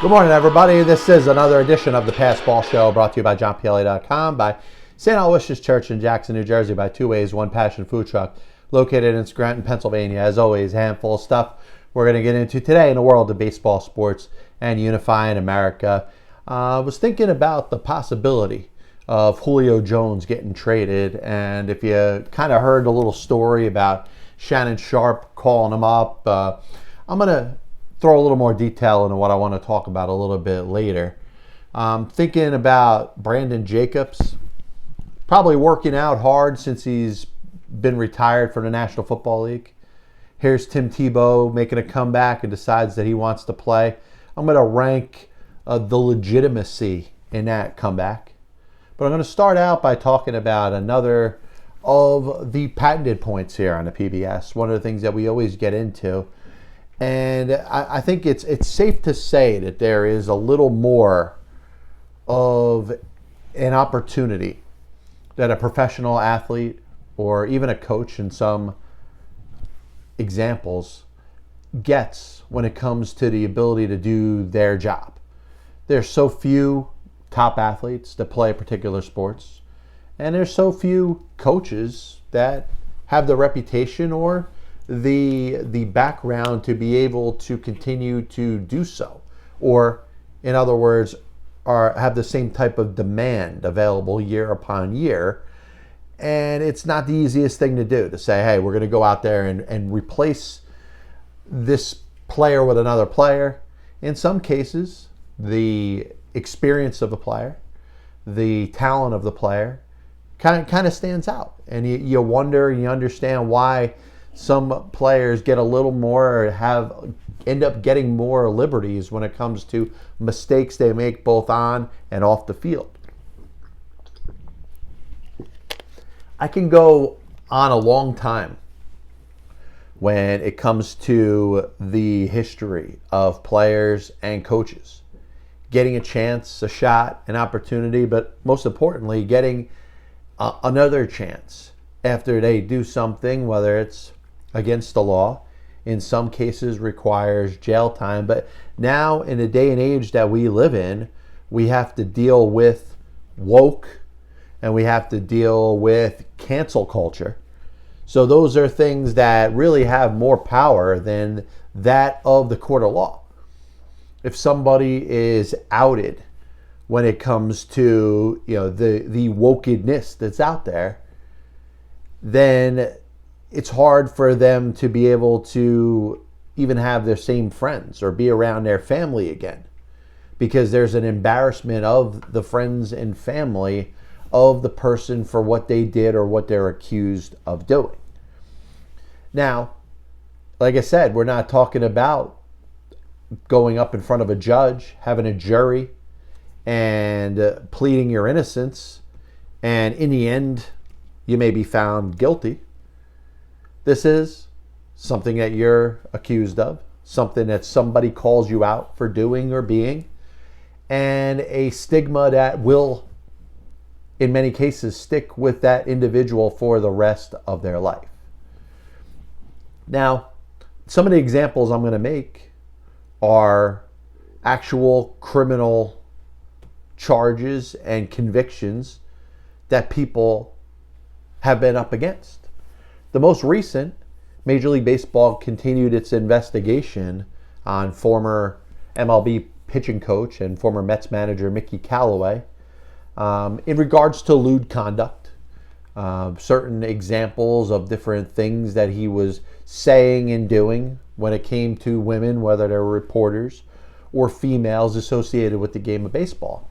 Good morning, everybody. This is another edition of the Pass Ball Show, brought to you by JohnPLA.com, by St. Aloysius Church in Jackson, New Jersey, by Two Ways, One Passion Food Truck, located in Scranton, Pennsylvania. As always, a handful of stuff we're going to get into today in the world of baseball, sports, and unifying America. I was thinking about the possibility of Julio Jones getting traded, and if you kind of heard a little story about Shannon Sharpe calling him up, I'm going to throw a little more detail into what I want to talk about a little bit later. Thinking about Brandon Jacobs, probably working out hard since he's been retired from the National Football League. Here's Tim Tebow making a comeback and decides that he wants to play. I'm going to rank the legitimacy in that comeback. But I'm going to start out by talking about another of the patented points here on the PBS, one of the things that we always get into. And I think it's safe to say that there is a little more of an opportunity that a professional athlete or even a coach in some examples gets when it comes to the ability to do their job. There's so few top athletes that play particular sports, and there's so few coaches that have the reputation or the background to be able to continue to do so, or in other words, have the same type of demand available year upon year. And it's not the easiest thing to do, to say, hey, we're going to go out there and replace this player with another player. In some cases, the experience of the player, the talent of the player kind of stands out, and you wonder and you understand why some players get a little more, or end up getting more liberties when it comes to mistakes they make both on and off the field. I can go on a long time when it comes to the history of players and coaches getting a chance, a shot, an opportunity, but most importantly, getting another chance after they do something, whether it's against the law, in some cases requires jail time. But now, in the day and age that we live in, we have to deal with woke, and we have to deal with cancel culture. So those are things that really have more power than that of the court of law. If somebody is outed when it comes to the wokedness that's out there, then it's hard for them to be able to even have their same friends or be around their family again, because there's an embarrassment of the friends and family of the person for what they did or what they're accused of doing. Now, like I said, we're not talking about going up in front of a judge, having a jury, and pleading your innocence, and in the end, you may be found guilty. This is something that you're accused of, something that somebody calls you out for doing or being, and a stigma that will, in many cases, stick with that individual for the rest of their life. Now, some of the examples I'm going to make are actual criminal charges and convictions that people have been up against. The most recent, Major League Baseball continued its investigation on former MLB pitching coach and former Mets manager Mickey Callaway in regards to lewd conduct, certain examples of different things that he was saying and doing when it came to women, whether they were reporters or females associated with the game of baseball.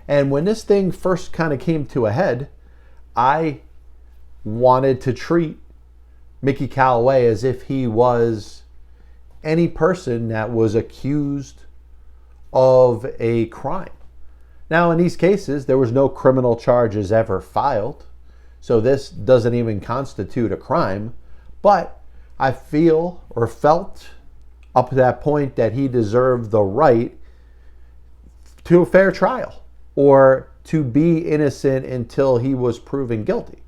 And when this thing first kind of came to a head, I wanted to treat Mickey Callaway as if he was any person that was accused of a crime. Now, in these cases, there was no criminal charges ever filed, so this doesn't even constitute a crime, but I feel or felt up to that point that he deserved the right to a fair trial, or to be innocent until he was proven guilty.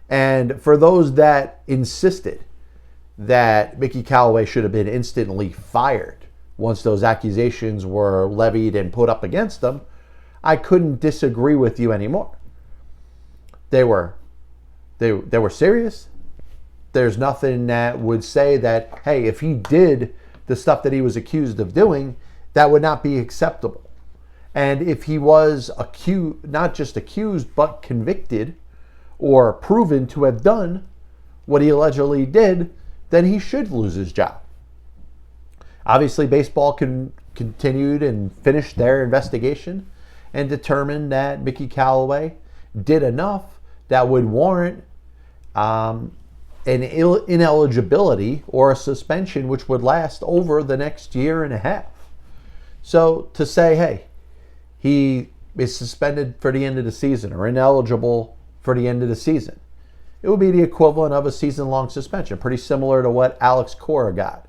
And for those that insisted that Mickey Callaway should have been instantly fired once those accusations were levied and put up against him, I couldn't disagree with you anymore. They were serious. There's nothing that would say that, hey, if he did the stuff that he was accused of doing, that would not be acceptable. And if he was accused, not just accused, but convicted or proven to have done what he allegedly did, then he should lose his job. Obviously, baseball continued and finished their investigation and determined that Mickey Callaway did enough that would warrant an ineligibility or a suspension which would last over the next year and a half. So to say, hey, he is suspended for the end of the season or ineligible for the end of the season, it would be the equivalent of a season-long suspension, pretty similar to what Alex Cora got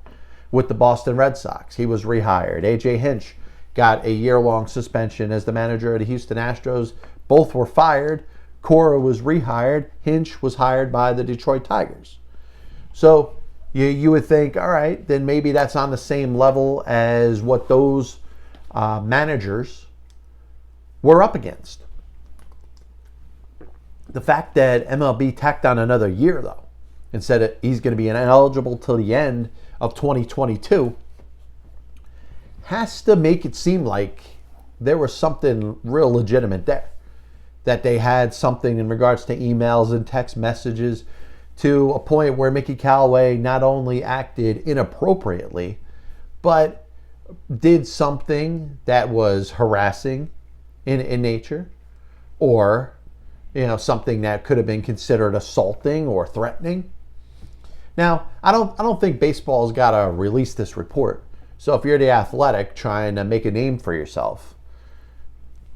with the Boston Red Sox. He was rehired. A.J. Hinch got a year-long suspension as the manager of the Houston Astros. Both were fired. Cora was rehired. Hinch was hired by the Detroit Tigers. So you would think, all right, then maybe that's on the same level as what those managers were up against. The fact that MLB tacked on another year, though, and said that he's going to be ineligible till the end of 2022, has to make it seem like there was something real legitimate there. That they had something in regards to emails and text messages to a point where Mickey Callaway not only acted inappropriately, but did something that was harassing in nature, or something that could have been considered assaulting or threatening. Now, I don't think baseball's got to release this report. So if you're the Athletic trying to make a name for yourself,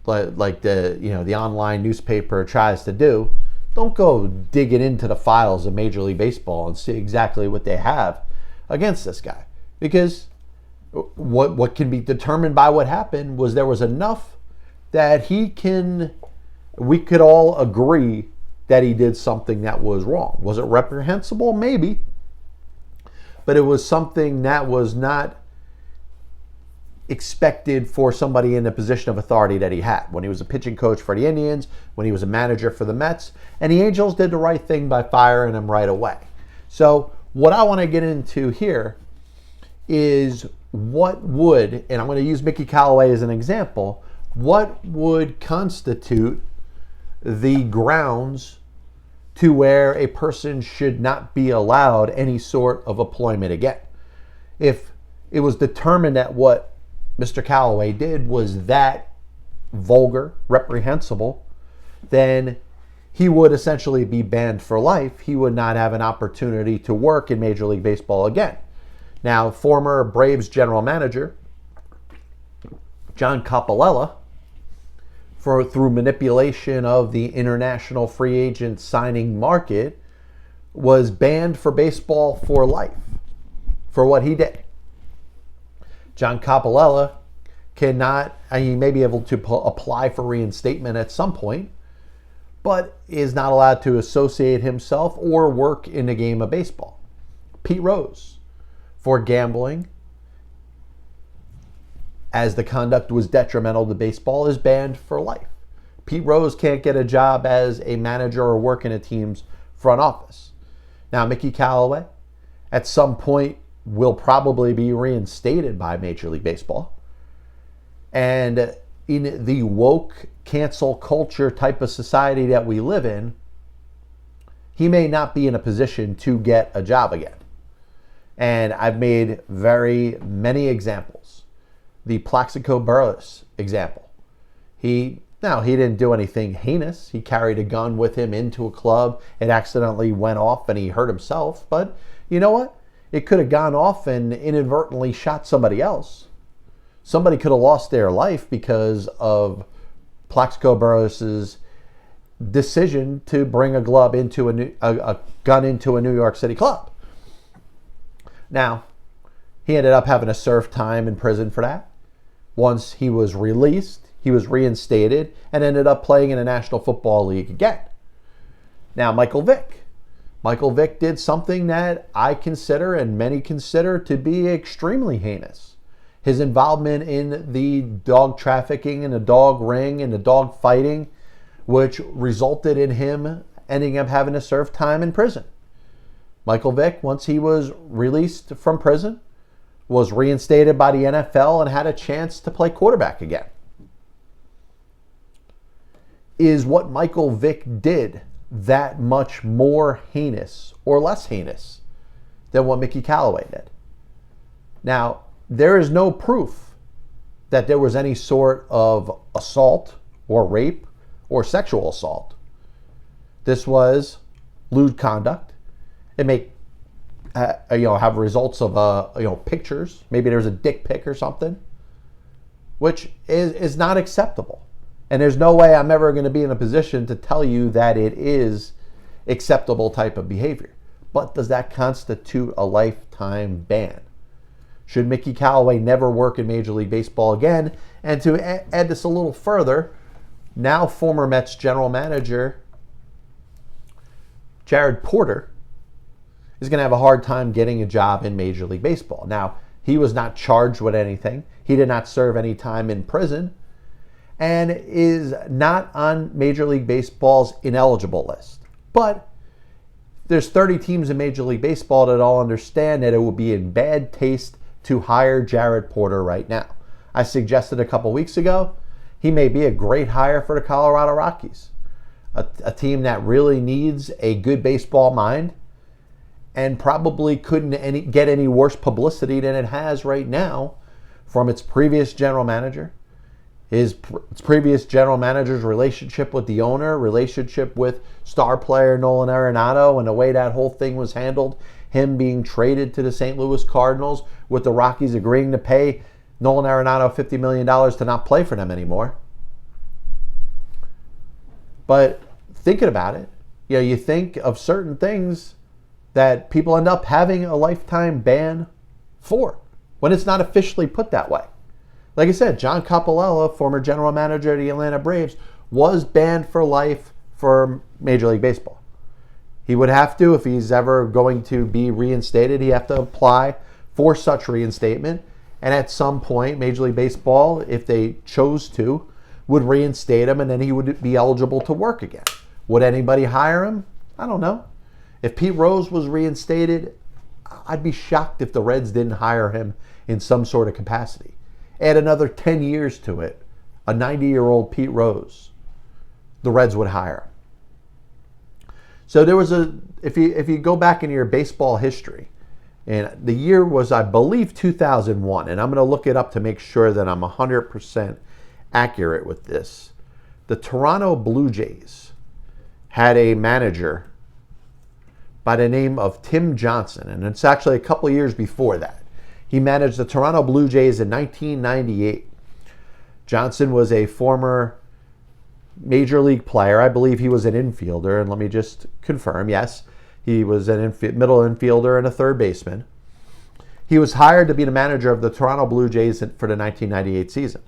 like the online newspaper tries to do, don't go digging into the files of Major League Baseball and see exactly what they have against this guy. Because what can be determined by what happened was there was enough that we could all agree that he did something that was wrong. Was it reprehensible? Maybe. But it was something that was not expected for somebody in the position of authority that he had when he was a pitching coach for the Indians, when he was a manager for the Mets, and the Angels did the right thing by firing him right away. So what I want to get into here is what would, and I'm going to use Mickey Callaway as an example, what would constitute the grounds to where a person should not be allowed any sort of employment again. If it was determined that what Mr. Callaway did was that vulgar, reprehensible, then he would essentially be banned for life. He would not have an opportunity to work in Major League Baseball again. Now, former Braves general manager John Coppolella, through manipulation of the international free agent signing market, was banned for baseball for life for what he did. John Coppolella he may be able to apply for reinstatement at some point, but is not allowed to associate himself or work in the game of baseball. Pete Rose, for gambling, as the conduct was detrimental to baseball, is banned for life. Pete Rose can't get a job as a manager or work in a team's front office. Now, Mickey Callaway, at some point, will probably be reinstated by Major League Baseball. And in the woke cancel culture type of society that we live in, he may not be in a position to get a job again. And I've made very many examples. The Plaxico Burress example. He didn't do anything heinous. He carried a gun with him into a club. It accidentally went off and he hurt himself. But you know what? It could have gone off and inadvertently shot somebody else. Somebody could have lost their life because of Plaxico Burress's decision to bring a gun into a New York City club. Now, he ended up having to serve time in prison for that. Once he was released, he was reinstated and ended up playing in the National Football League again. Now, Michael Vick. Michael Vick did something that I consider and many consider to be extremely heinous. his involvement in the dog trafficking and the dog ring and the dog fighting, which resulted in him ending up having to serve time in prison. Michael Vick, once he was released from prison, was reinstated by the NFL and had a chance to play quarterback again. Is what Michael Vick did that much more heinous or less heinous than what Mickey Callaway did? Now, there is no proof that there was any sort of assault or rape or sexual assault. This was lewd conduct. It may have results of pictures. Maybe there's a dick pic or something, which is not acceptable. And there's no way I'm ever going to be in a position to tell you that it is acceptable type of behavior. But does that constitute a lifetime ban? Should Mickey Callaway never work in Major League Baseball again? And to add this a little further, now former Mets general manager Jared Porter is going to have a hard time getting a job in Major League Baseball. Now, he was not charged with anything. He did not serve any time in prison and is not on Major League Baseball's ineligible list. But there's 30 teams in Major League Baseball that all understand that it would be in bad taste to hire Jared Porter right now. I suggested a couple weeks ago, he may be a great hire for the Colorado Rockies, a team that really needs a good baseball mind and probably couldn't get any worse publicity than it has right now from its previous general manager, its previous general manager's relationship with the owner, relationship with star player Nolan Arenado, and the way that whole thing was handled, him being traded to the St. Louis Cardinals with the Rockies agreeing to pay Nolan Arenado $50 million to not play for them anymore. But thinking about it, you think of certain things that people end up having a lifetime ban for when it's not officially put that way. Like I said, John Coppolella, former general manager of the Atlanta Braves, was banned for life for Major League Baseball. He would have to, if he's ever going to be reinstated, he'd have to apply for such reinstatement. And at some point, Major League Baseball, if they chose to, would reinstate him, and then he would be eligible to work again. Would anybody hire him? I don't know. If Pete Rose was reinstated, I'd be shocked if the Reds didn't hire him in some sort of capacity. Add another 10 years to it, a 90-year-old Pete Rose, the Reds would hire him. So there was if you go back into your baseball history, and the year was, I believe, 2001, and I'm going to look it up to make sure that I'm 100% accurate with this. The Toronto Blue Jays had a manager by the name of Tim Johnson, and it's actually a couple of years before that. He managed the Toronto Blue Jays in 1998. Johnson was a former Major League player. I believe he was an infielder, and let me just confirm, yes, he was a middle infielder and a third baseman. He was hired to be the manager of the Toronto Blue Jays for the 1998 season.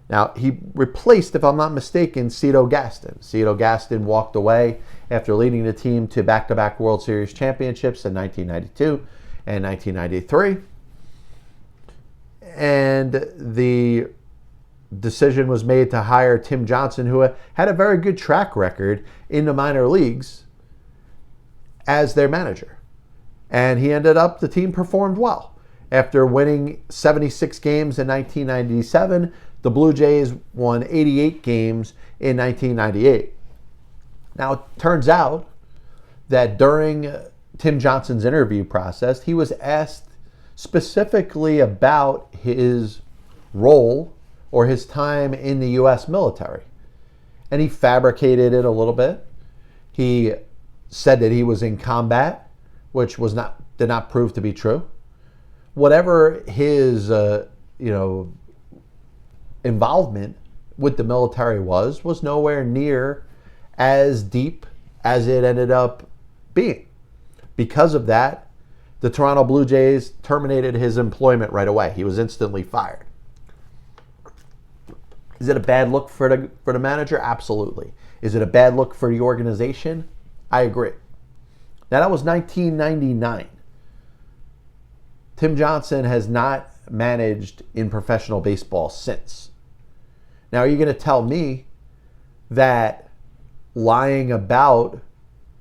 Now, he replaced, if I'm not mistaken, Cito Gaston. Cito Gaston walked away after leading the team to back-to-back World Series championships in 1992 and 1993. And the decision was made to hire Tim Johnson, who had a very good track record in the minor leagues, as their manager. And he ended up, the team performed well. After winning 76 games in 1997, the Blue Jays won 88 games in 1998. Now, it turns out that during Tim Johnson's interview process, he was asked specifically about his role or his time in the U.S. military. And he fabricated it a little bit. He said that he was in combat, which did not prove to be true. Whatever his involvement with the military was nowhere near as deep as it ended up being. Because of that, the Toronto Blue Jays terminated his employment right away. He was instantly fired. Is it a bad look for the manager? Absolutely. Is it a bad look for the organization? I agree. Now, that was 1999. Tim Johnson has not managed in professional baseball since. Now, are you going to tell me that lying about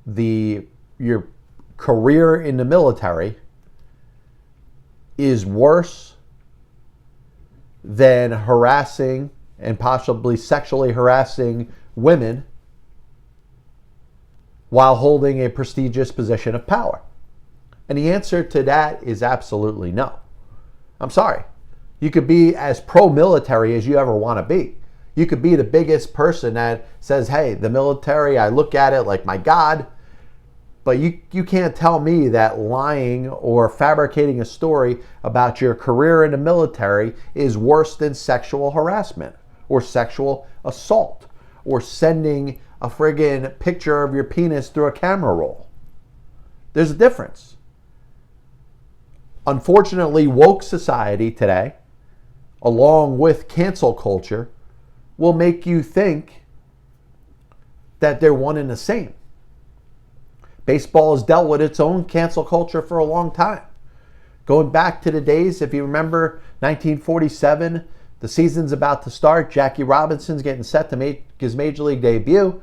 your career in the military is worse than harassing and possibly sexually harassing women while holding a prestigious position of power? And the answer to that is absolutely no. I'm sorry. You could be as pro-military as you ever want to be. You could be the biggest person that says, hey, the military, I look at it like my God. But you can't tell me that lying or fabricating a story about your career in the military is worse than sexual harassment or sexual assault or sending a friggin' picture of your penis through a camera roll. There's a difference. Unfortunately, woke society today, along with cancel culture, will make you think that they're one and the same. Baseball has dealt with its own cancel culture for a long time. Going back to the days, if you remember 1947, the season's about to start. Jackie Robinson's getting set to make his Major League debut.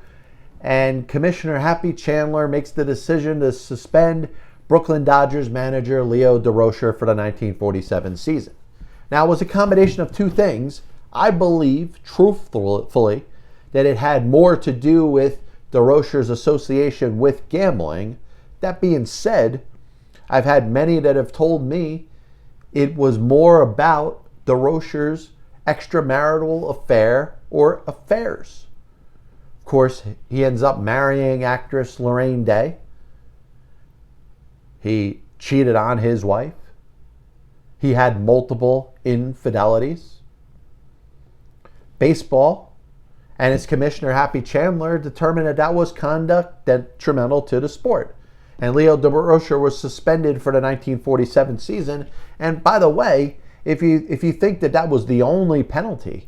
And Commissioner Happy Chandler makes the decision to suspend Brooklyn Dodgers manager Leo Durocher for the 1947 season. Now, it was a combination of two things. I believe, truthfully, that it had more to do with Durocher's association with gambling. That being said, I've had many that have told me it was more about Durocher's extramarital affair or affairs. Of course, he ends up marrying actress Lorraine Day. He cheated on his wife. He had multiple infidelities. Baseball and its commissioner, Happy Chandler, determined that was conduct detrimental to the sport. And Leo Durocher was suspended for the 1947 season. And by the way, if you think that was the only penalty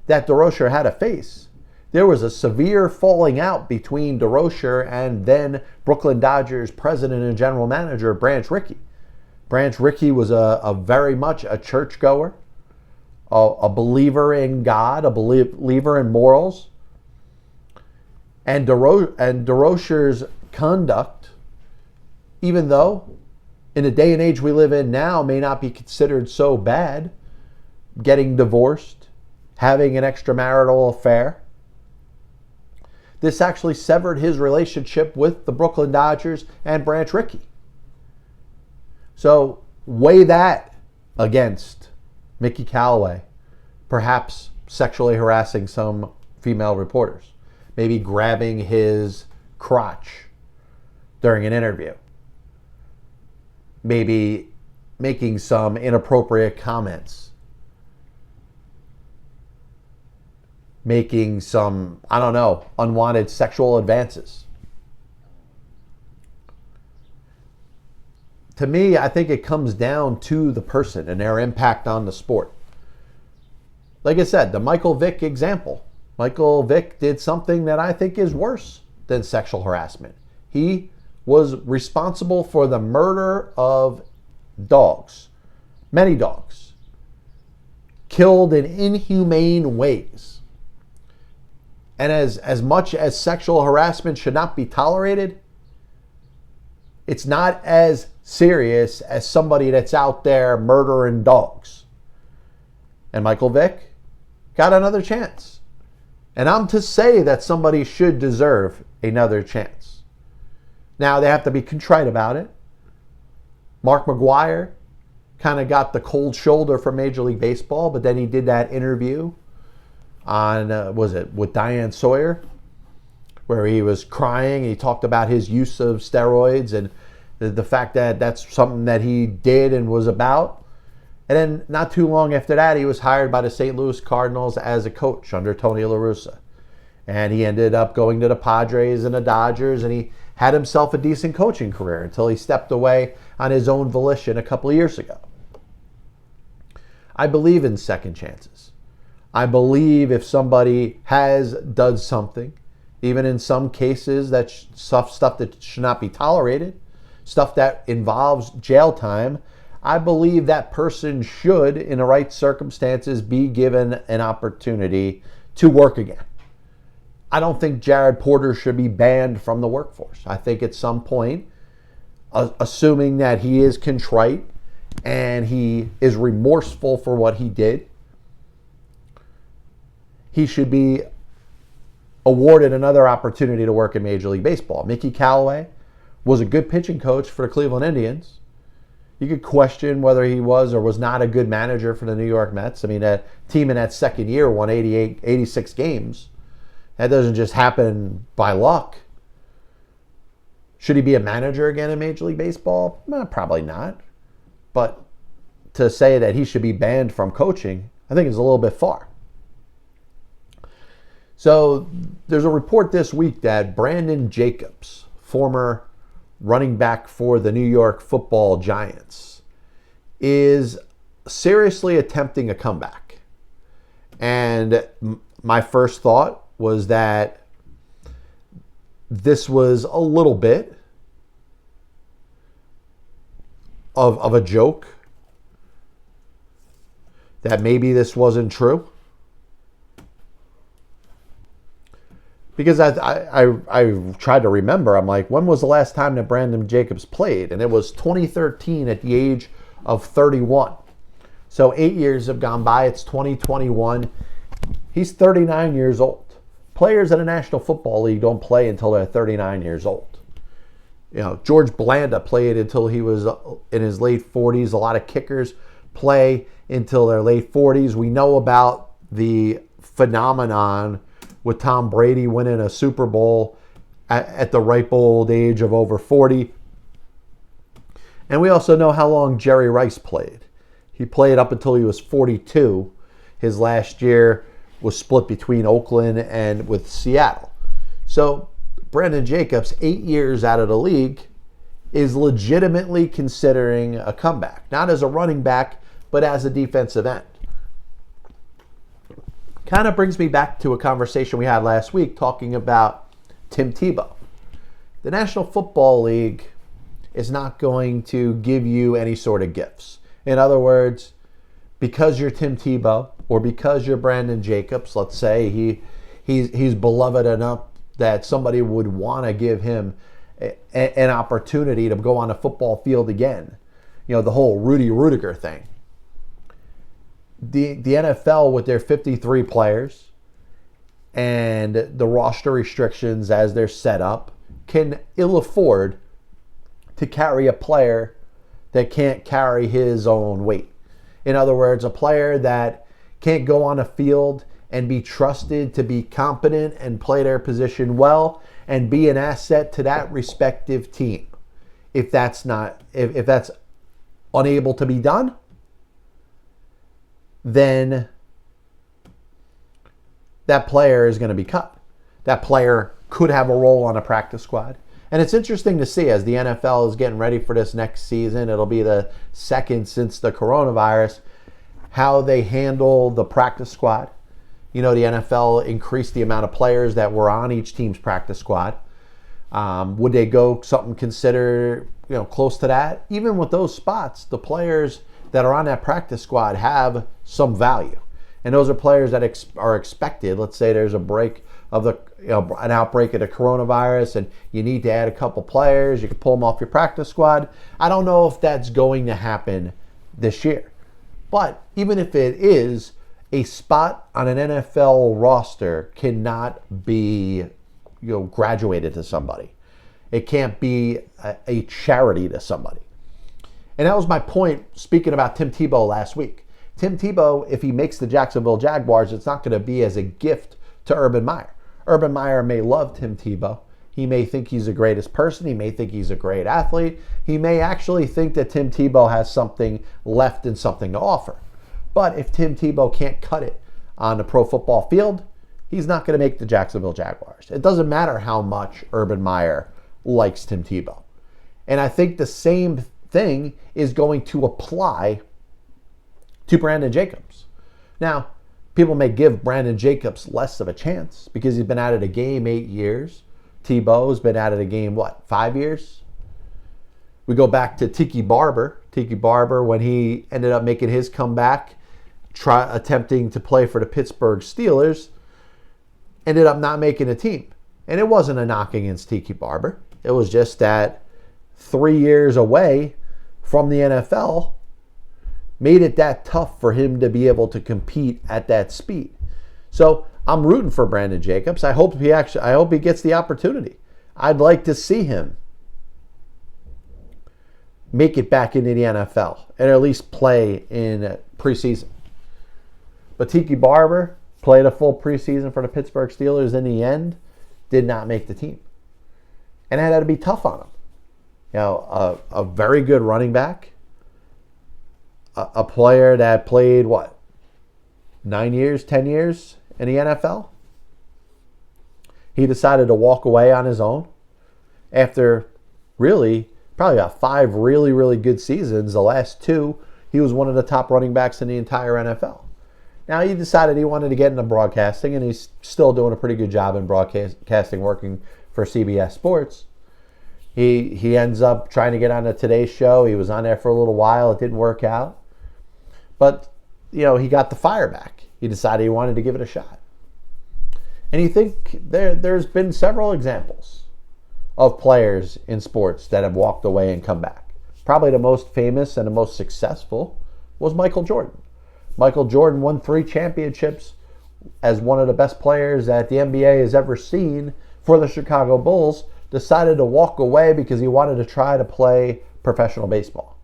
that Durocher had to face, there was a severe falling out between Durocher and then Brooklyn Dodgers president and general manager Branch Rickey. Branch Rickey was a very much a churchgoer, a believer in God, a believer in morals. And Durocher's conduct, even though in the day and age we live in now may not be considered so bad, getting divorced, having an extramarital affair, this actually severed his relationship with the Brooklyn Dodgers and Branch Rickey. So weigh that against Mickey Callaway, perhaps sexually harassing some female reporters, maybe grabbing his crotch during an interview, maybe making some inappropriate comments, making some, unwanted sexual advances. To me, I think it comes down to the person and their impact on the sport. Like I said, the Michael Vick example. Michael Vick did something that I think is worse than sexual harassment. He was responsible for the murder of dogs, many dogs, killed in inhumane ways. And as much as sexual harassment should not be tolerated, it's not as serious as somebody that's out there murdering dogs. And Michael Vick got another chance. And I'm to say that somebody should deserve another chance. Now, they have to be contrite about it. Mark McGwire kind of got the cold shoulder from Major League Baseball, but then he did that interview on, with Diane Sawyer, where he was crying. He talked about his use of steroids and the fact that that's something that he did and was about. And then not too long after that, he was hired by the St. Louis Cardinals as a coach under Tony La Russa. And he ended up going to the Padres and the Dodgers, and he had himself a decent coaching career until he stepped away on his own volition a couple of years ago. I believe in second chances. I believe if somebody has done something, even in some cases that stuff that should not be tolerated, stuff that involves jail time, I believe that person should, in the right circumstances, be given an opportunity to work again. I don't think Jared Porter should be banned from the workforce. I think at some point, assuming that he is contrite and he is remorseful for what he did, he should be awarded another opportunity to work in Major League Baseball. Mickey Callaway was a good pitching coach for the Cleveland Indians. You could question whether he was or was not a good manager for the New York Mets. I mean, that team in that second year won 86 games. That doesn't just happen by luck. Should he be a manager again in Major League Baseball? Probably not. But to say that he should be banned from coaching, I think is a little bit far. So there's a report this week that Brandon Jacobs, former running back for the New York Football Giants, is seriously attempting a comeback. And my first thought was that this was a little bit of a joke, that maybe this wasn't true. Because I tried to remember, I'm like, when was the last time that Brandon Jacobs played? And it was 2013 at the age of 31. So 8 years have gone by. It's 2021. He's 39 years old. Players in the National Football League don't play until they're 39 years old. You know, George Blanda played until he was in his late 40s. A lot of kickers play until their late 40s. We know about the phenomenon with Tom Brady winning a Super Bowl at the ripe old age of over 40. And we also know how long Jerry Rice played. He played up until he was 42. His last year was split between Oakland and with Seattle. So Brandon Jacobs, 8 years out of the league, is legitimately considering a comeback. Not as a running back, but as a defensive end. Kind of brings me back to a conversation we had last week talking about Tim Tebow. The National Football League is not going to give you any sort of gifts. In other words, because you're Tim Tebow or because you're Brandon Jacobs, let's say he's beloved enough that somebody would want to give him an opportunity to go on a football field again. You know, the whole Rudy Rudiger thing. The NFL, with their 53 players and the roster restrictions as they're set up, can ill afford to carry a player that can't carry his own weight. In other words, a player that can't go on a field and be trusted to be competent and play their position well and be an asset to that respective team. If that's unable to be done, then that player is going to be cut. That player could have a role on a practice squad. And it's interesting to see as the NFL is getting ready for this next season, it'll be the second since the coronavirus, how they handle the practice squad. You know, the NFL increased the amount of players that were on each team's practice squad. Would they go something considered, close to that? Even with those spots, the players that are on that practice squad have some value. And those are players that are expected. Let's say there's a break of an outbreak of the coronavirus and you need to add a couple players. You can pull them off your practice squad. I don't know if that's going to happen this year. But even if it is, a spot on an NFL roster cannot be graduated to somebody. It can't be a charity to somebody. And that was my point speaking about Tim Tebow last week. Tim Tebow, if he makes the Jacksonville Jaguars, it's not going to be as a gift to Urban Meyer. Urban Meyer may love Tim Tebow. He may think he's the greatest person. He may think he's a great athlete. He may actually think that Tim Tebow has something left and something to offer. But if Tim Tebow can't cut it on the pro football field, he's not going to make the Jacksonville Jaguars. It doesn't matter how much Urban Meyer likes Tim Tebow. And I think the same thing is going to apply to Brandon Jacobs. Now, people may give Brandon Jacobs less of a chance because he's been out of the game 8 years. Tebow's been out of the game, 5 years? We go back to Tiki Barber. Tiki Barber, when he ended up making his comeback, attempting to play for the Pittsburgh Steelers, ended up not making a team. And it wasn't a knock against Tiki Barber. It was just that 3 years away from the NFL made it that tough for him to be able to compete at that speed. So I'm rooting for Brandon Jacobs. I hope he gets the opportunity. I'd like to see him make it back into the NFL and at least play in preseason. But Tiki Barber played a full preseason for the Pittsburgh Steelers. In the end, did not make the team. And it had to be tough on him. You know, a very good running back, a player that played, 9 years, 10 years in the NFL? He decided to walk away on his own after really probably about 5 really, really good seasons. The last 2, he was one of the top running backs in the entire NFL. Now, he decided he wanted to get into broadcasting, and he's still doing a pretty good job in broadcasting, working for CBS Sports. He ends up trying to get on the Today Show. He was on there for a little while. It didn't work out. But, you know, he got the fire back. He decided he wanted to give it a shot. And you think there's been several examples of players in sports that have walked away and come back. Probably the most famous and the most successful was Michael Jordan. Michael Jordan won 3 championships as one of the best players that the NBA has ever seen for the Chicago Bulls. Decided to walk away because he wanted to try to play professional baseball.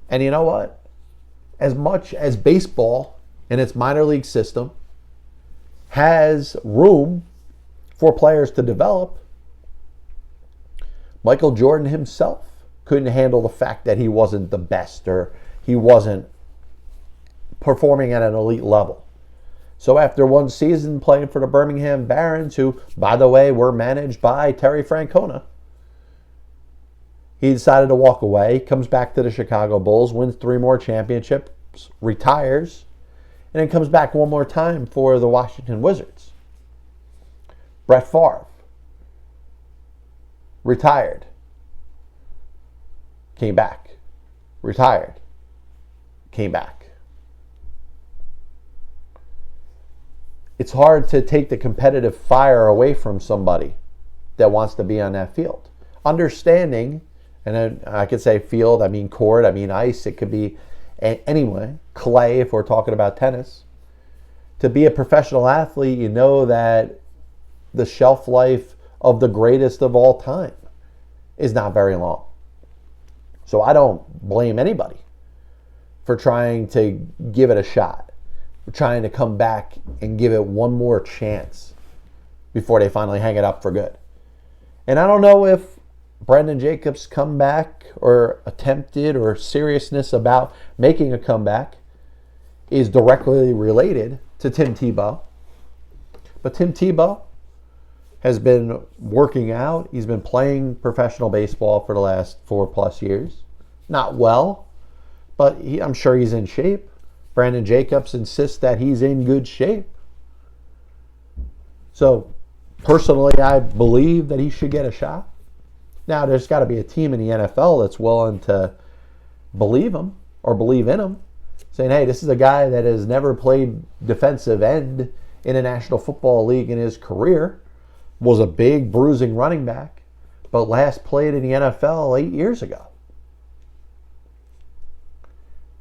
And you know what? As much as baseball in its minor league system has room for players to develop, Michael Jordan himself couldn't handle the fact that he wasn't the best or he wasn't performing at an elite level. So after one season playing for the Birmingham Barons, who, by the way, were managed by Terry Francona, he decided to walk away, comes back to the Chicago Bulls, wins 3 more championships, retires, and then comes back one more time for the Washington Wizards. Brett Favre, retired, came back, retired, came back. It's hard to take the competitive fire away from somebody that wants to be on that field. Understanding, and then I could say field, I mean court, I mean ice, it could be anyway, clay if we're talking about tennis. To be a professional athlete, you know that the shelf life of the greatest of all time is not very long. So I don't blame anybody for trying to give it a shot. We're trying to come back and give it one more chance before they finally hang it up for good. And I don't know if Brandon Jacobs' comeback or attempted or seriousness about making a comeback is directly related to Tim Tebow. But Tim Tebow has been working out. He's been playing professional baseball for the last 4+ years. Not well, but I'm sure he's in shape. Brandon Jacobs insists that he's in good shape. So, personally, I believe that he should get a shot. Now, there's got to be a team in the NFL that's willing to believe him or believe in him, saying, hey, this is a guy that has never played defensive end in a National Football League in his career, was a big bruising running back, but last played in the NFL 8 years ago.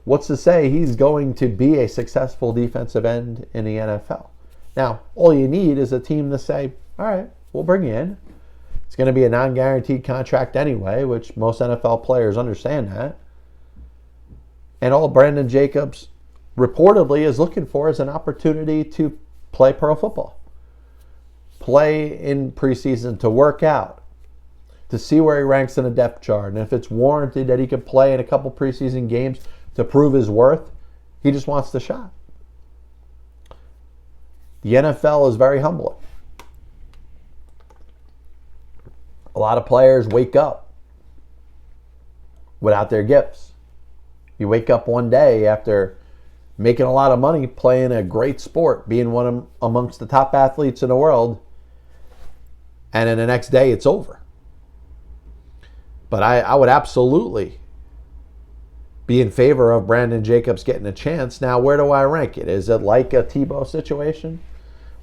What's to say he's going to be a successful defensive end in the NFL? Now, all you need is a team to say, all right, we'll bring you in. It's going to be a non-guaranteed contract anyway, which most NFL players understand that. And all Brandon Jacobs reportedly is looking for is an opportunity to play pro football. Play in preseason, to work out, to see where he ranks in the depth chart. And if it's warranted that he could play in a couple preseason games to prove his worth, he just wants the shot. The NFL is very humbling. A lot of players wake up without their gifts. You wake up one day after making a lot of money, playing a great sport, being one amongst the top athletes in the world, and then the next day it's over. But I would absolutely be in favor of Brandon Jacobs getting a chance. Now, where do I rank it? Is it like a Tebow situation?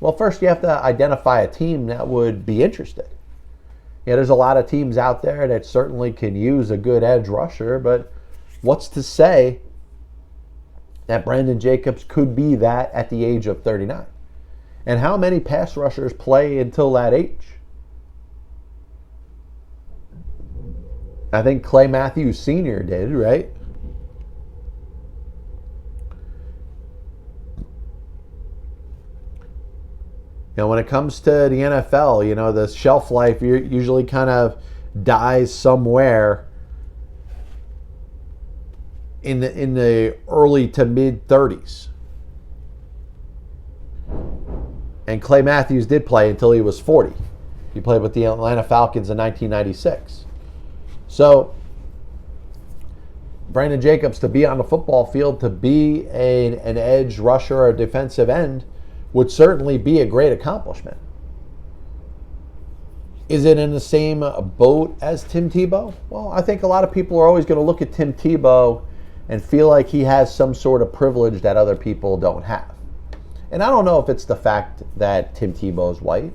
Well, first you have to identify a team that would be interested. Yeah, there's a lot of teams out there that certainly can use a good edge rusher, but what's to say that Brandon Jacobs could be that at the age of 39? And how many pass rushers play until that age? I think Clay Matthews Sr. did, right? When it comes to the NFL, the shelf life usually kind of dies somewhere in the early to mid 30s. And Clay Matthews did play until he was 40. He played with the Atlanta Falcons in 1996. So, Brandon Jacobs, to be on the football field, to be an edge rusher or defensive end, would certainly be a great accomplishment. Is it in the same boat as Tim Tebow? Well, I think a lot of people are always going to look at Tim Tebow and feel like he has some sort of privilege that other people don't have. And I don't know if it's the fact that Tim Tebow is white.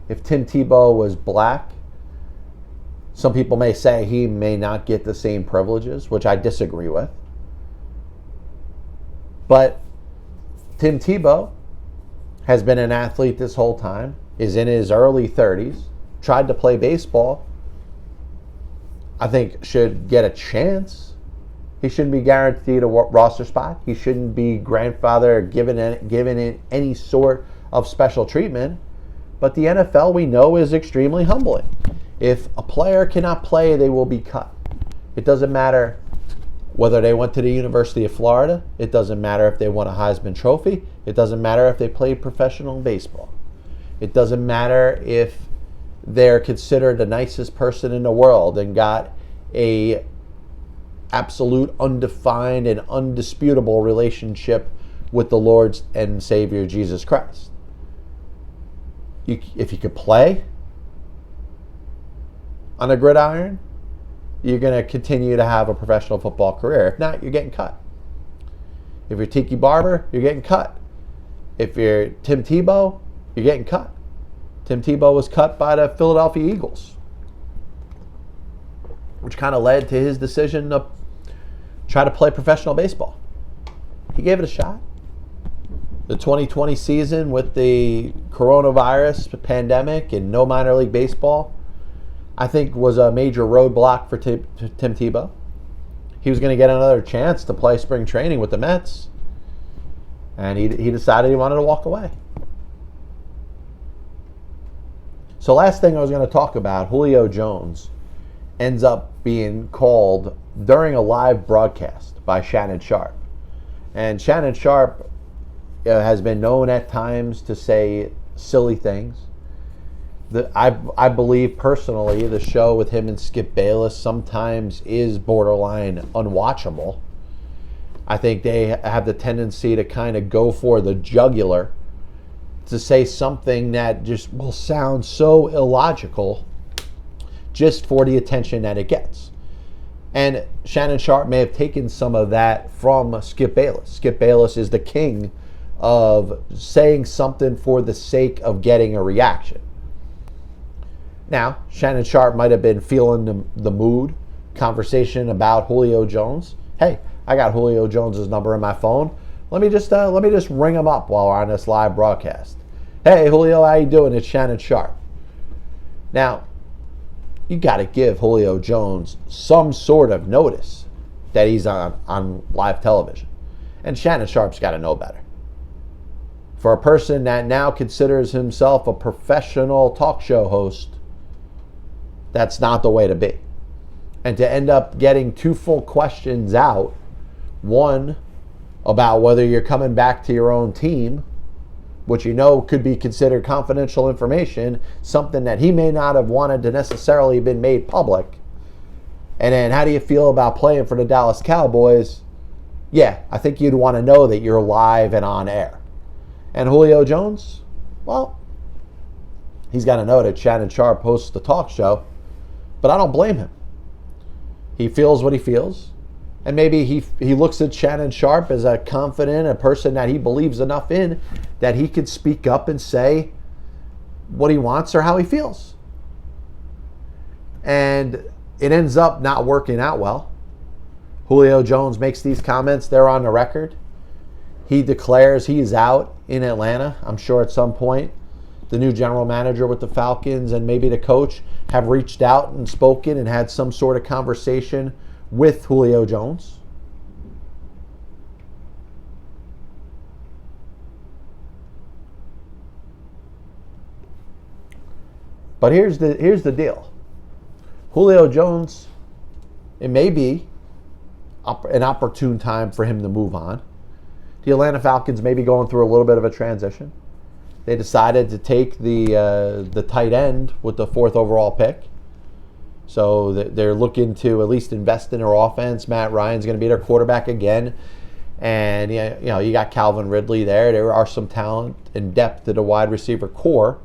If Tim Tebow was black, some people may say he may not get the same privileges, which I disagree with. But Tim Tebow has been an athlete this whole time, is in his early 30s, tried to play baseball. I think should get a chance. He shouldn't be guaranteed a roster spot. He shouldn't be grandfather given any sort of special treatment. But the NFL, we know, is extremely humbling. If a player cannot play, they will be cut. It doesn't matter whether they went to the University of Florida. It doesn't matter if they won a Heisman Trophy. It doesn't matter if they played professional baseball. It doesn't matter if they're considered the nicest person in the world and got a absolute, undefined, and undisputable relationship with the Lord and Savior Jesus Christ. If you could play on a gridiron, you're going to continue to have a professional football career. If not, you're getting cut. If you're Tiki Barber, you're getting cut. If you're Tim Tebow, you're getting cut. Tim Tebow was cut by the Philadelphia Eagles, which kind of led to his decision to try to play professional baseball. He gave it a shot. The 2020 season with the coronavirus pandemic and no minor league baseball, I think was a major roadblock for Tim Tebow. He was going to get another chance to play spring training with the Mets, and he decided he wanted to walk away. So last thing I was going to talk about, Julio Jones ends up being called during a live broadcast by Shannon Sharpe. And Shannon Sharpe has been known at times to say silly things. I believe personally the show with him and Skip Bayless sometimes is borderline unwatchable. I think they have the tendency to kind of go for the jugular to say something that just will sound so illogical just for the attention that it gets. And Shannon Sharpe may have taken some of that from Skip Bayless. Skip Bayless is the king of saying something for the sake of getting a reaction. Now, Shannon Sharpe might have been feeling the mood, conversation about Julio Jones. Hey, I got Julio Jones' number in my phone. Let me just ring him up while we're on this live broadcast. Hey, Julio, how you doing? It's Shannon Sharpe. Now, you got to give Julio Jones some sort of notice that he's on live television. And Shannon Sharpe's got to know better. For a person that now considers himself a professional talk show host, that's not the way to be. And to end up getting two full questions out, one about whether you're coming back to your own team, which you know could be considered confidential information, something that he may not have wanted to necessarily been made public. And then how do you feel about playing for the Dallas Cowboys? Yeah, I think you'd want to know that you're live and on air. And Julio Jones, well, he's got to know that Shannon Sharpe hosts the talk show, but I don't blame him. He feels what he feels. And maybe he looks at Shannon Sharpe as a confident, a person that he believes enough in that he could speak up and say what he wants or how he feels. And it ends up not working out well. Julio Jones makes these comments. They're on the record. He declares he is out in Atlanta. I'm sure at some point the new general manager with the Falcons and maybe the coach have reached out and spoken and had some sort of conversation with Julio Jones. But here's the deal. Julio Jones, it may be an opportune time for him to move on. The Atlanta Falcons may be going through a little bit of a transition. They decided to take the tight end with the 4th overall pick. So they're looking to at least invest in their offense. Matt Ryan's going to be their quarterback again. And you got Calvin Ridley there. There are some talent and depth to the wide receiver core.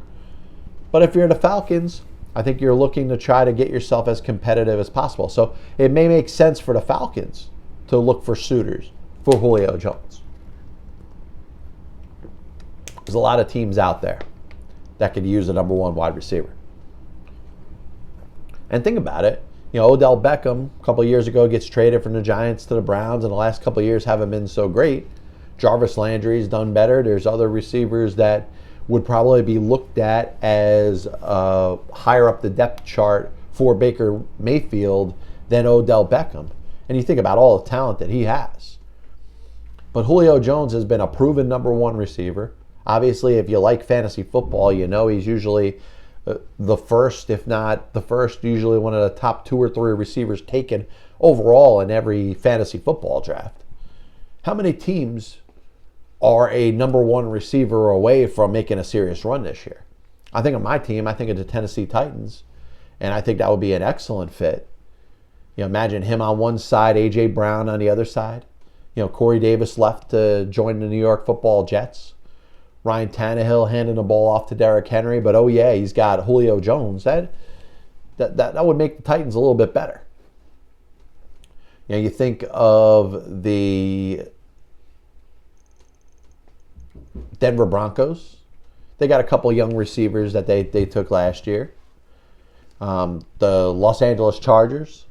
But if you're the Falcons, I think you're looking to try to get yourself as competitive as possible. So it may make sense for the Falcons to look for suitors for Julio Jones. There's a lot of teams out there that could use a number 1 wide receiver. And think about it. Odell Beckham a couple of years ago gets traded from the Giants to the Browns, and the last couple of years haven't been so great. Jarvis Landry's done better. There's other receivers that would probably be looked at as higher up the depth chart for Baker Mayfield than Odell Beckham. And you think about all the talent that he has. But Julio Jones has been a proven number 1 receiver. Obviously, if you like fantasy football, he's usually the first, if not the first, usually one of the top 2 or 3 receivers taken overall in every fantasy football draft. How many teams are a number 1 receiver away from making a serious run this year? I think of my team, I think of the Tennessee Titans, and I think that would be an excellent fit. Imagine him on one side, A.J. Brown on the other side. Corey Davis left to join the New York Football Jets. Ryan Tannehill handing the ball off to Derrick Henry, but he's got Julio Jones. That would make the Titans a little bit better. You think of the Denver Broncos. They got a couple young receivers that they took last year. The Los Angeles Chargers.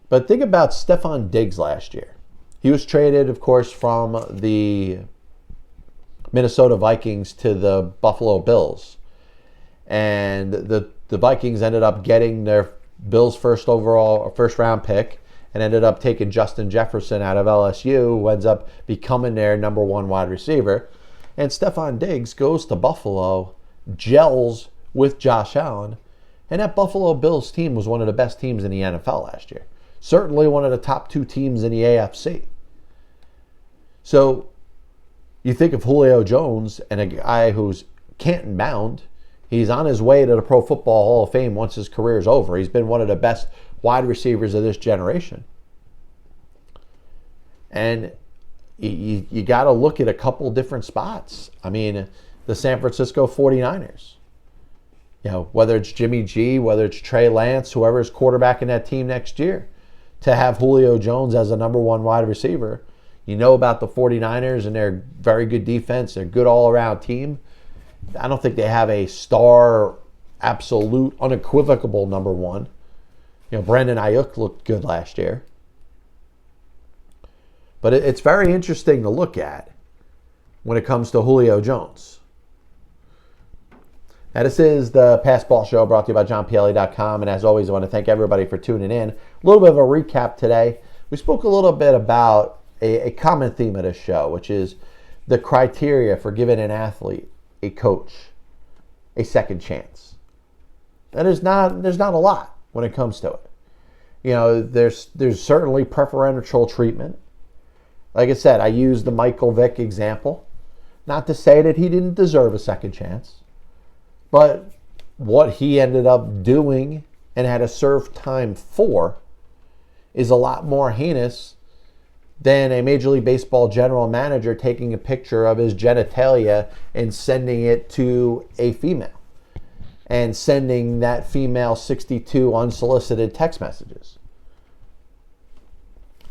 But think about Stephon Diggs last year. He was traded, of course, from the Minnesota Vikings to the Buffalo Bills. And the Vikings ended up getting their Bills' first round pick and ended up taking Justin Jefferson out of LSU, who ends up becoming their number 1 wide receiver. And Stephon Diggs goes to Buffalo, gels with Josh Allen, and that Buffalo Bills team was one of the best teams in the NFL last year. Certainly one of the top 2 teams in the AFC. So you think of Julio Jones and a guy who's Canton bound. He's on his way to the Pro Football Hall of Fame once his career is over. He's been one of the best wide receivers of this generation. And you got to look at a couple different spots. I mean, the San Francisco 49ers. Whether it's Jimmy G, whether it's Trey Lance, whoever's quarterbacking that team next year, to have Julio Jones as a number 1 wide receiver. About the 49ers and their very good defense, their good all-around team. I don't think they have a star, absolute, unequivocal number 1. Brandon Ayuk looked good last year. But it's very interesting to look at when it comes to Julio Jones. Now, this is the Passball Show brought to you by JohnPielli.com. And as always, I want to thank everybody for tuning in. A little bit of a recap today. We spoke a little bit about a common theme of this show, which is the criteria for giving an athlete, a coach, a second chance. And there's not a lot when it comes to it. There's certainly preferential treatment. Like I said, I used the Michael Vick example. Not to say that he didn't deserve a second chance, but what he ended up doing and had to serve time for is a lot more heinous than a Major League Baseball general manager taking a picture of his genitalia and sending it to a female. and sending that female 62 unsolicited text messages.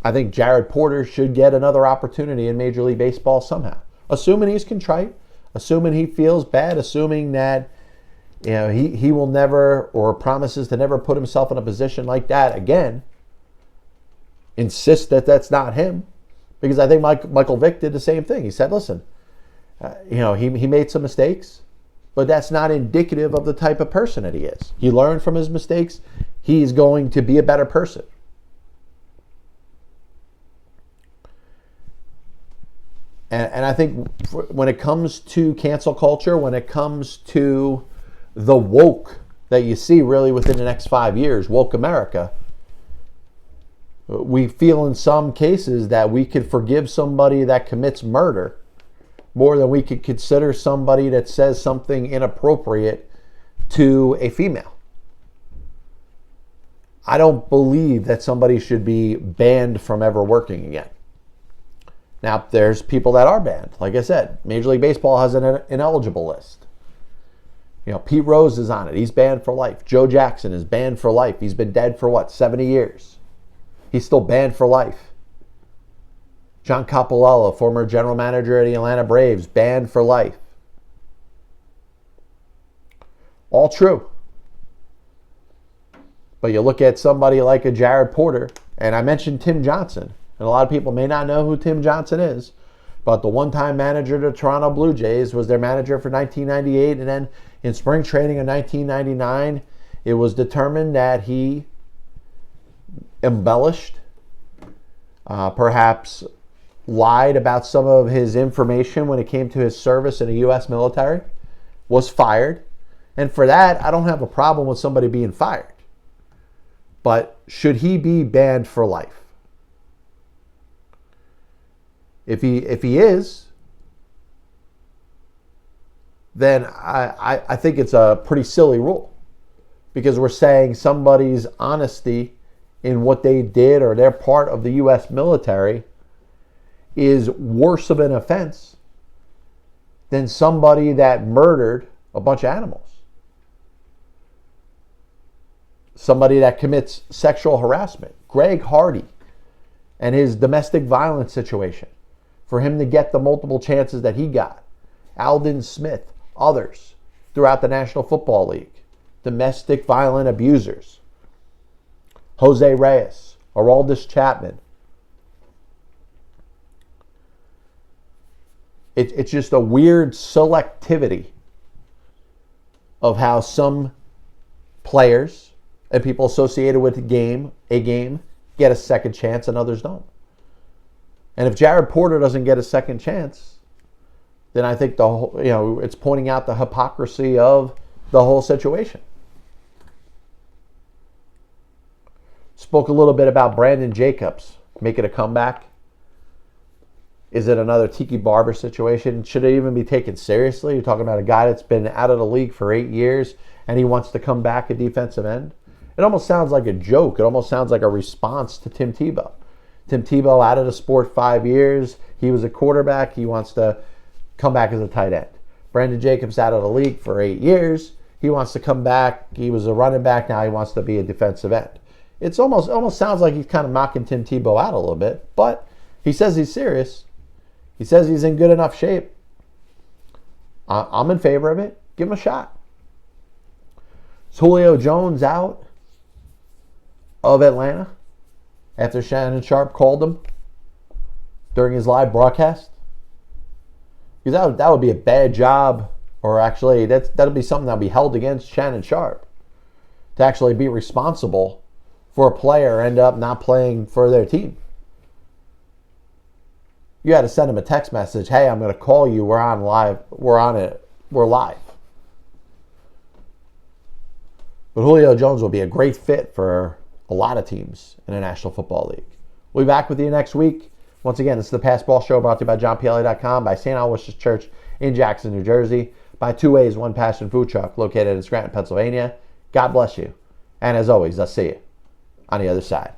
I think Jared Porter should get another opportunity in Major League Baseball somehow. Assuming he's contrite, assuming he feels bad, assuming that he will never, or promises to never put himself in a position like that again. Insist that that's not him. Because I think Michael Vick did the same thing. He said, listen, he made some mistakes, but that's not indicative of the type of person that he is. He learned from his mistakes. He's going to be a better person. And I think when it comes to cancel culture, when it comes to the woke that you see really within the next 5 years, woke America, we feel in some cases that we could forgive somebody that commits murder more than we could consider somebody that says something inappropriate to a female. I don't believe that somebody should be banned from ever working again. Now, there's people that are banned. Like I said, Major League Baseball has an ineligible list. Pete Rose is on it. He's banned for life. Joe Jackson is banned for life. He's been dead for 70 years. He's still banned for life. John Coppolella, former general manager of the Atlanta Braves, banned for life. All true. But you look at somebody like a Jared Porter, and I mentioned Tim Johnson. And a lot of people may not know who Tim Johnson is, but the one-time manager of the Toronto Blue Jays, was their manager for 1998, and then in spring training of 1999, it was determined that he embellished, perhaps lied about some of his information when it came to his service in the U.S. military, was fired. And for that, I don't have a problem with somebody being fired. But should he be banned for life? If he is, then I think it's a pretty silly rule, because we're saying somebody's honesty in what they did or they're part of the U.S. military is worse of an offense than somebody that murdered a bunch of animals. Somebody that commits sexual harassment. Greg Hardy and his domestic violence situation. For him to get the multiple chances that he got. Aldon Smith, others throughout the National Football League. Domestic violent abusers. Jose Reyes, Aroldis Chapman. It's just a weird selectivity of how some players and people associated with a game get a second chance and others don't. And if Jared Porter doesn't get a second chance, then I think it's pointing out the hypocrisy of the whole situation. Spoke a little bit about Brandon Jacobs making a comeback. Is it another Tiki Barber situation? Should it even be taken seriously? You're talking about a guy that's been out of the league for 8 years and he wants to come back at defensive end. It almost sounds like a joke. It almost sounds like a response to Tim Tebow. Tim Tebow out of the sport 5 years. He was a quarterback. He wants to come back as a tight end. Brandon Jacobs out of the league for 8 years. He wants to come back. He was a running back. Now he wants to be a defensive end. It's almost sounds like he's kind of mocking Tim Tebow out a little bit, but he says he's serious. He says he's in good enough shape. I'm in favor of it. Give him a shot. Is Julio Jones out of Atlanta after Shannon Sharpe called him during his live broadcast? Because that would be a bad job, or actually that'll be something that'll be held against Shannon Sharpe, to actually be responsible for a player end up not playing for their team. You had to send him a text message, hey, I'm going to call you, we're on live, we're live. But Julio Jones will be a great fit for a lot of teams in the National Football League. We'll be back with you next week. Once again, this is the Passball Show, brought to you by JohnPLA.com, by St. Aloysius Church in Jackson, New Jersey, by Two Ways, One Passion Food Truck, located in Scranton, Pennsylvania. God bless you. And as always, I'll see you on the other side.